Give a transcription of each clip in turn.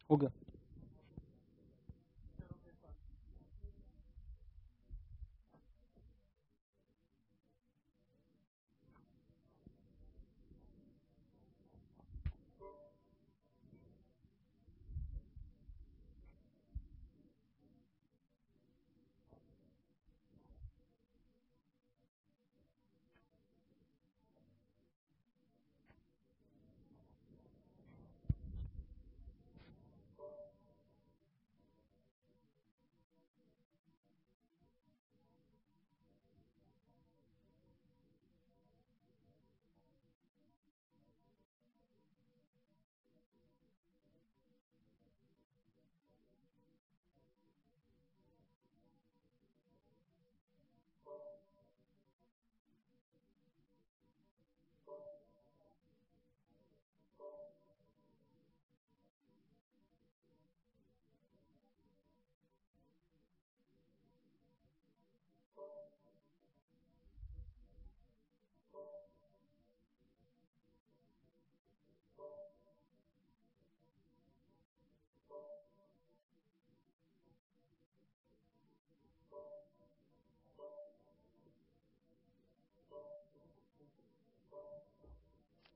हो गया।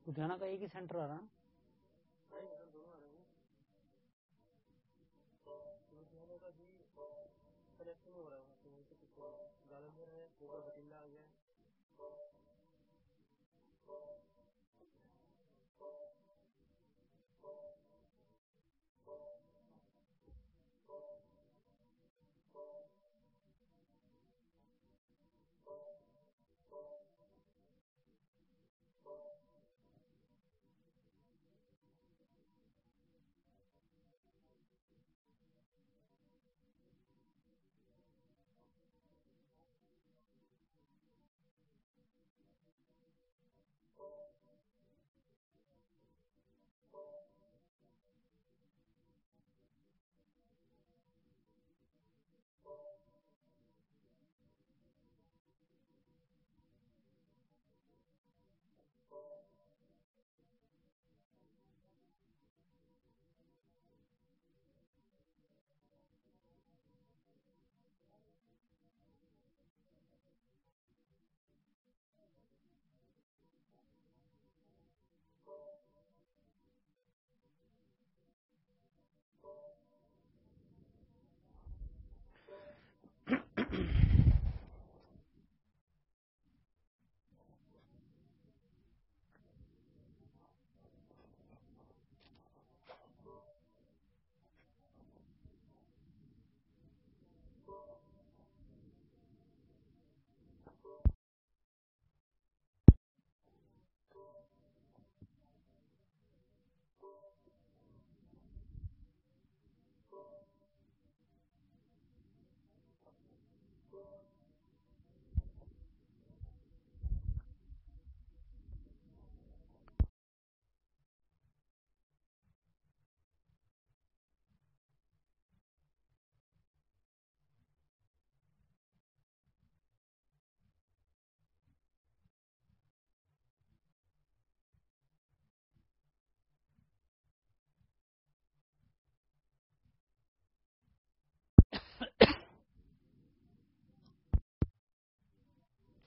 लुधियाना का एक ही सेंटर आ रहा है।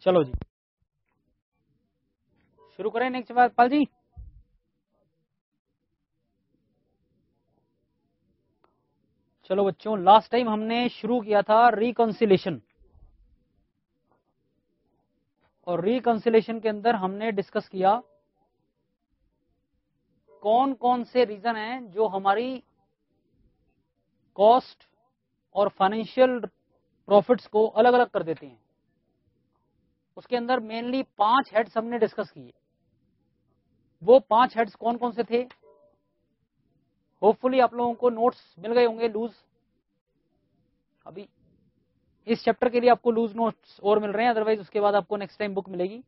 चलो जी शुरू करें नेक्स्ट बार पाल जी। चलो बच्चों, लास्ट टाइम हमने शुरू किया था रिकंसिलेशन, और रिकंसिलेशन के अंदर हमने डिस्कस किया कौन कौन से रीजन हैं जो हमारी कॉस्ट और फाइनेंशियल प्रॉफिट्स को अलग अलग कर देते हैं। उसके अंदर मेनली 5 हेड्स हमने डिस्कस किए। वो 5 हेड्स कौन कौन से थे? होपफुली आप लोगों को नोट्स मिल गए होंगे लूज। अभी इस चैप्टर के लिए आपको लूज नोट्स और मिल रहे हैं, अदरवाइज उसके बाद आपको नेक्स्ट टाइम बुक मिलेगी।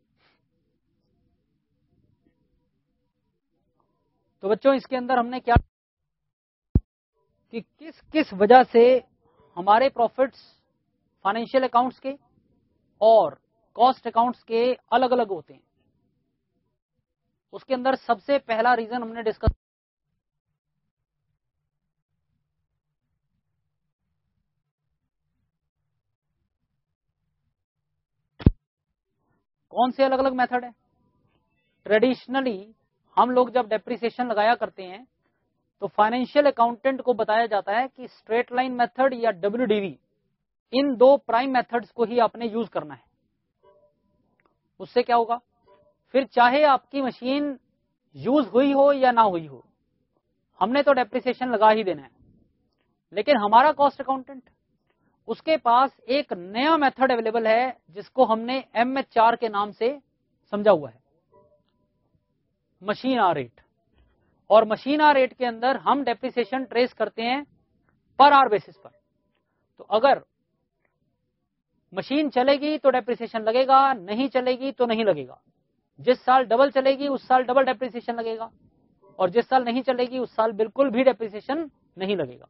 तो बच्चों इसके अंदर हमने क्या कि किस किस वजह से हमारे प्रॉफिट्स फाइनेंशियल अकाउंट्स के और कॉस्ट अकाउंट्स के अलग अलग होते हैं। उसके अंदर सबसे पहला रीजन हमने डिस्कस कौन से अलग अलग मेथड है? ट्रेडिशनली हम लोग जब डेप्रिसिएशन लगाया करते हैं तो फाइनेंशियल अकाउंटेंट को बताया जाता है कि स्ट्रेट लाइन मेथड या WDV, इन दो प्राइम मेथड्स को ही आपने यूज करना है। उससे क्या होगा, फिर चाहे आपकी मशीन यूज हुई हो या ना हुई हो, हमने तो डेप्रिसिएशन लगा ही देना है। लेकिन हमारा कॉस्ट अकाउंटेंट, उसके पास एक नया मेथड अवेलेबल है जिसको हमने MHR के नाम से समझा हुआ है, मशीन आर रेट। और मशीन आर रेट के अंदर हम डेप्रिसिएशन ट्रेस करते हैं पर आवर बेसिस पर। तो अगर मशीन चलेगी तो डेप्रिसिएशन लगेगा, नहीं चलेगी तो नहीं लगेगा। जिस साल डबल चलेगी उस साल डबल डेप्रिसिएशन लगेगा, और जिस साल नहीं चलेगी उस साल बिल्कुल भी डेप्रिसिएशन नहीं लगेगा।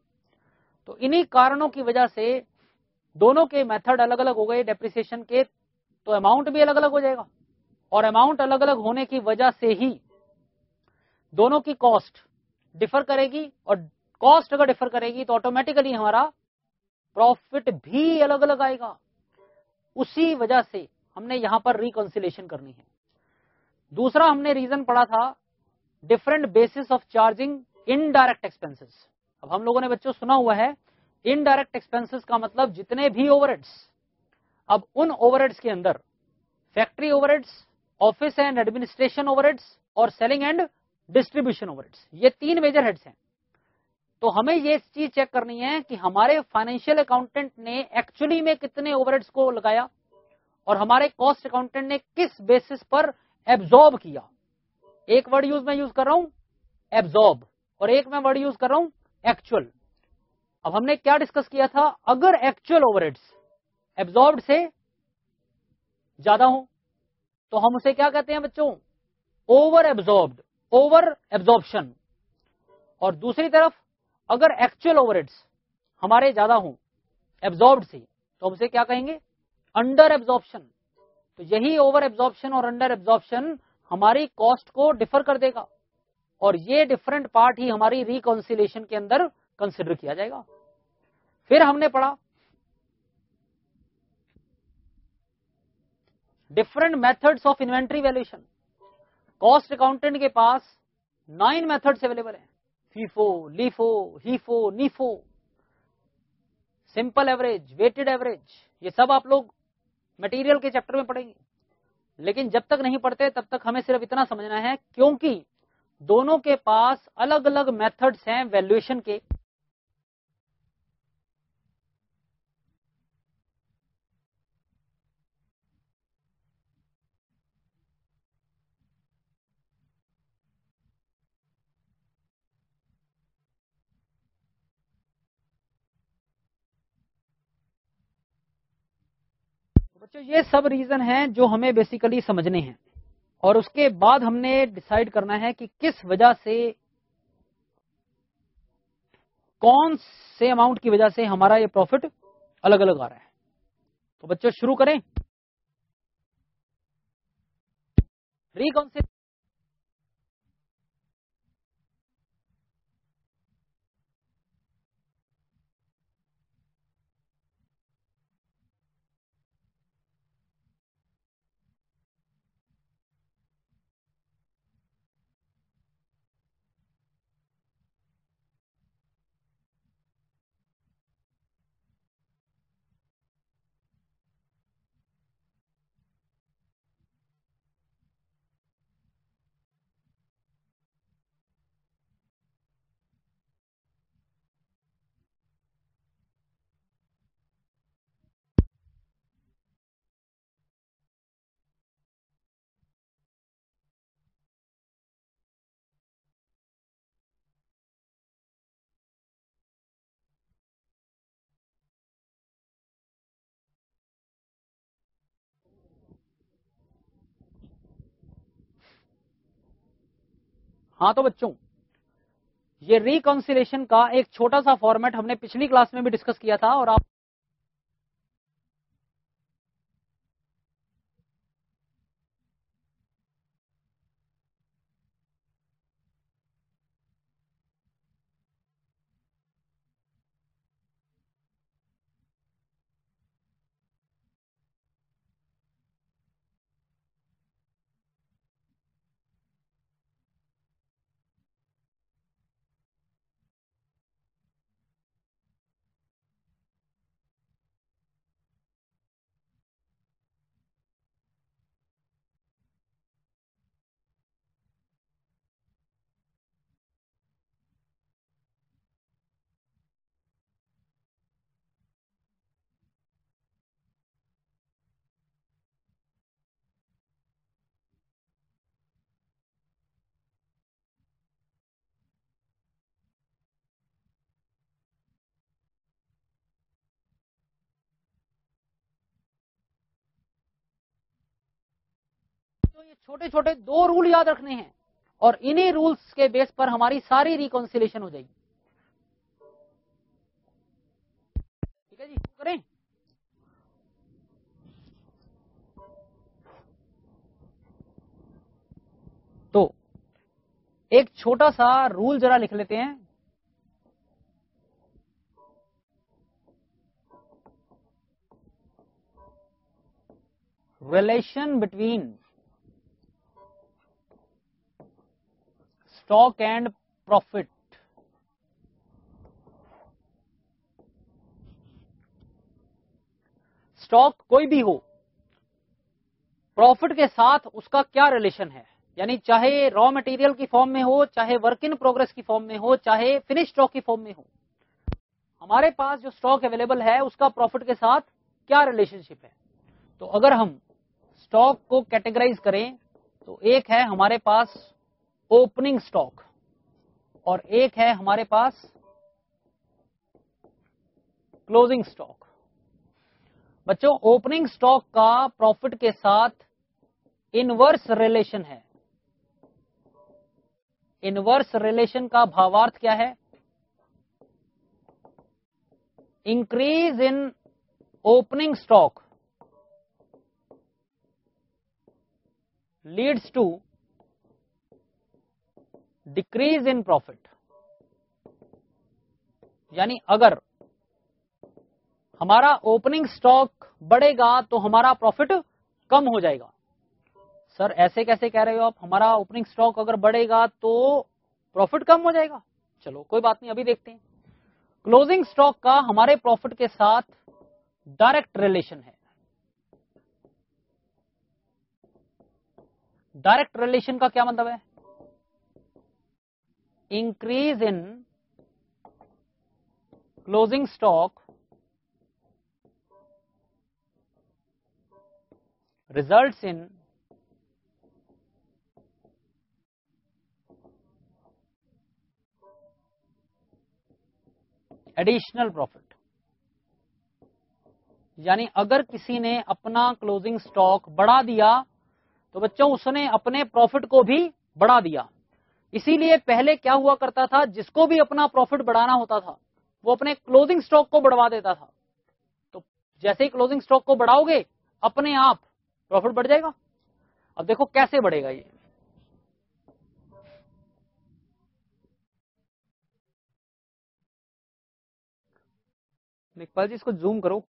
तो इन्हीं कारणों की वजह से दोनों के मेथड अलग अलग हो गए डेप्रिसिएशन के, तो अमाउंट भी अलग अलग हो जाएगा। और अमाउंट अलग अलग होने की वजह से ही दोनों की कॉस्ट डिफर करेगी, और कॉस्ट अगर डिफर करेगी तो ऑटोमेटिकली हमारा प्रॉफिट भी अलग अलग आएगा। उसी वजह से हमने यहां पर रिकॉन्सिलेशन करनी है। दूसरा हमने रीजन पढ़ा था different basis of charging indirect expenses. अब हम लोगों ने बच्चों सुना हुआ है इनडायरेक्ट एक्सपेंसेस का मतलब जितने भी ओवरहेड्स। अब उन ओवरहेड्स के अंदर factory overheads, office and administration overheads और सेलिंग एंड डिस्ट्रीब्यूशन ओवरहेड्स, ये तीन मेजर हेड्स हैं। तो हमें ये चीज चेक करनी है कि हमारे फाइनेंशियल अकाउंटेंट ने एक्चुअली में कितने ओवरहेड्स को लगाया और हमारे कॉस्ट अकाउंटेंट ने किस बेसिस पर एब्जॉर्ब किया। एक वर्ड मैं यूज कर रहा हूं एब्जॉर्ब, और एक मैं वर्ड यूज कर रहा हूं एक्चुअल। अब हमने क्या डिस्कस किया था, अगर एक्चुअल ओवरहेड्स एब्जॉर्ब्ड से ज्यादा हो तो हम उसे क्या कहते हैं बच्चों, ओवर एब्जॉर्ब्ड, ओवर एब्जॉर्प्शन। और दूसरी तरफ अगर एक्चुअल ओवरहेड्स हमारे ज्यादा हो एब्जॉर्ब्ड से तो हम उसे क्या कहेंगे, अंडर एब्जॉर्प्शन। तो यही ओवर एब्जॉर्प्शन और अंडर एब्जॉर्प्शन हमारी कॉस्ट को डिफर कर देगा, और ये डिफरेंट पार्ट ही हमारी रिकॉन्सिलेशन के अंदर कंसिडर किया जाएगा। फिर हमने पढ़ा different methods of inventory valuation. Cost accountant के पास 9 मेथड्स अवेलेबल हैं, FIFO, LIFO, HIFO, NIFO, simple average, weighted average. ये सब आप लोग मटेरियल के चैप्टर में पढ़ेंगे, लेकिन जब तक नहीं पढ़ते तब तक हमें सिर्फ इतना समझना है, क्योंकि दोनों के पास अलग अलग मेथड्स हैं वैल्यूएशन के। बच्चों ये सब रीजन हैं जो हमें बेसिकली समझने हैं, और उसके बाद हमने डिसाइड करना है कि किस वजह से, कौन से अमाउंट की वजह से हमारा ये प्रॉफिट अलग अलग आ रहा है। तो बच्चों शुरू करें। रिकॉन्सिलेशन हाँ, तो बच्चों ये रिकॉन्सिलेशन का एक छोटा सा फॉर्मेट हमने पिछली क्लास में भी डिस्कस किया था, और आप बच्चों ये छोटे छोटे 2 रूल याद रखने हैं और इन्हीं रूल्स के बेस पर हमारी सारी रिकॉन्सिलेशन हो जाएगी। ठीक है जी, शुरू करें। तो एक छोटा सा रूल जरा लिख लेते हैं। Relation between stock and profit. Stock कोई भी हो, प्रॉफिट के साथ उसका क्या रिलेशन है, यानी चाहे रॉ मटेरियल की फॉर्म में हो, चाहे वर्क इन प्रोग्रेस की फॉर्म में हो, चाहे फिनिश स्टॉक की फॉर्म में हो, हमारे पास जो स्टॉक अवेलेबल है उसका प्रॉफिट के साथ क्या रिलेशनशिप है। तो अगर हम स्टॉक को कैटेगराइज करें तो एक है हमारे पास ओपनिंग स्टॉक और एक है हमारे पास क्लोजिंग स्टॉक। बच्चों, ओपनिंग स्टॉक का प्रॉफिट के साथ इनवर्स रिलेशन है। इनवर्स रिलेशन का भावार्थ क्या है? Increase in opening stock leads to decrease in profit. यानी अगर हमारा ओपनिंग स्टॉक बढ़ेगा तो हमारा प्रॉफिट कम हो जाएगा। सर ऐसे कैसे कह रहे हो आप, हमारा ओपनिंग स्टॉक अगर बढ़ेगा तो प्रॉफिट कम हो जाएगा? चलो कोई बात नहीं, अभी देखते हैं। क्लोजिंग स्टॉक का हमारे प्रॉफिट के साथ डायरेक्ट रिलेशन है। डायरेक्ट रिलेशन का क्या मतलब है? Increase in closing stock results in additional profit. यानी अगर किसी ने अपना क्लोजिंग स्टॉक बढ़ा दिया तो बच्चों उसने अपने प्रॉफिट को भी बढ़ा दिया। इसीलिए पहले क्या हुआ करता था, जिसको भी अपना प्रॉफिट बढ़ाना होता था वो अपने क्लोजिंग स्टॉक को बढ़वा देता था। तो जैसे ही क्लोजिंग स्टॉक को बढ़ाओगे अपने आप प्रॉफिट बढ़ जाएगा। अब देखो कैसे बढ़ेगा ये। लेखपाल जी इसको जूम करो।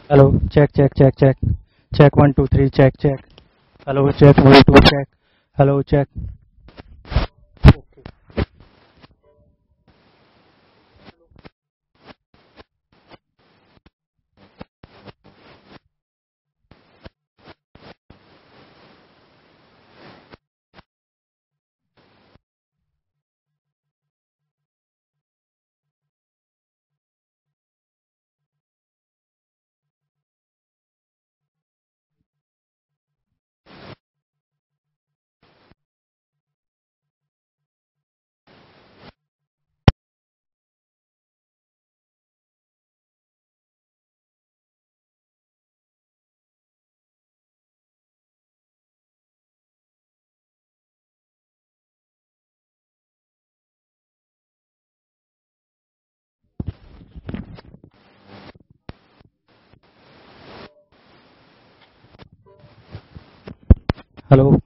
Hello, check, check, check, check. Check 1, 2, 3, check, check. Hello, check 1, 2, check. Hello, check. Hello.